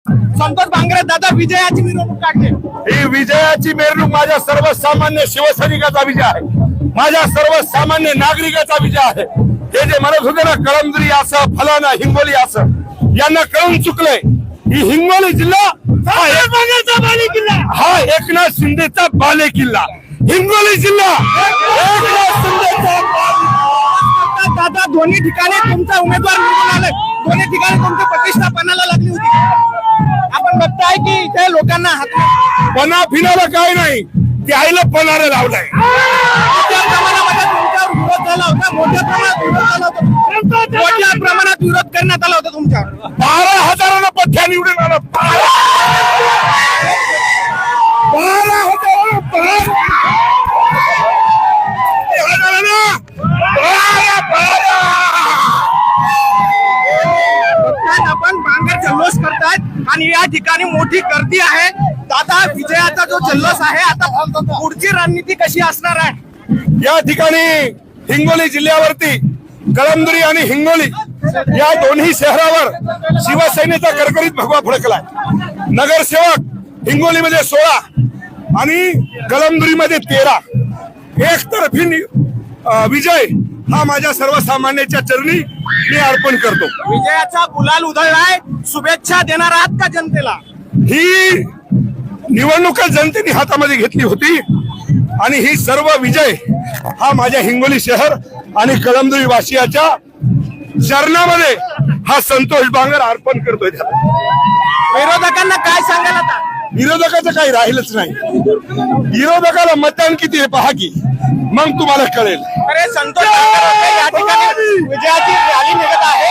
संतोष बांगरे दादा विजयाची मिरवणूक काढते। ही विजयाची मिरवणूक माझ्या सर्वसामान्य शिवसैनिकाचा विजय आहे, माझ्या सर्वसामान्य नागरिकाचा विजय आहे। हे जे म्हणत होते ना कळमनुरी असं फलाना हिंगोली असं, यांना कळून चुकलंय। ही हिंगोली जिल्हा हा एकनाथ शिंदेचा बाले किल्ला, हिंगोली जिल्हा एकनाथ शिंदेचा। दादा दोन्ही ठिकाणी तुमचा उमेदवार निवडून आलाय, दोन्ही ठिकाणी तुमची प्रतिष्ठा पणाला लागली होती। आपण बघताय की इथे लोकांना हात पणा फिरायला काय नाही, ते आईला पणाला लावलाय। मोठ्या प्रमाणामध्ये तुमच्यावर विरोध झाला होता, मोठ्या प्रमाणात विरोध झाला होता, मोठ्या प्रमाणात विरोध करण्यात आला होता तुमच्यावर। 12,000 पथ्या निवडून आला, 12,000 आपण बांगर जल्लोष करतायत आणि या ठिकाणी मोठी गर्दी आहे। दादा विजयाचा जो जल्लोष आहे, आता पुढची रणनीती कशी असणार आहे? या ठिकाणी हिंगोली जिल्ह्यावरती कळमनुरी आणि हिंगोली या दोन्ही शहरावर शिवसेनेचा करकरीत भगवा फडकलाय। नगरसेवक हिंगोलीमध्ये 16 आणि कळमनुरीमध्ये 13, एकतर्फी विजय हा माझ्या सर्वसामान्यांच्या चरणी मी अर्पण करतो। विजयाचा गुलाल उधळलाय, शुभेच्छा देणार आहात का जनतेला? ही निवडणूक जनतेने हातामध्ये घेतली होती आणि ही सर्व विजय हा माझ्या हिंगोली शहर आणि कळमनुरी वासियाच्या चरणामध्ये हा संतोष बांगर अर्पण करतोय। विरोधकांना काय सांगाल आता? विरोधकाचं काही राहिलंच नाही, विरोधकाला मतदान किती आहे पहा की मग तुम्हाला कळेल। अरे संतोष बांगर होते, या ठिकाणी विजयाची रॅली निघत आहे।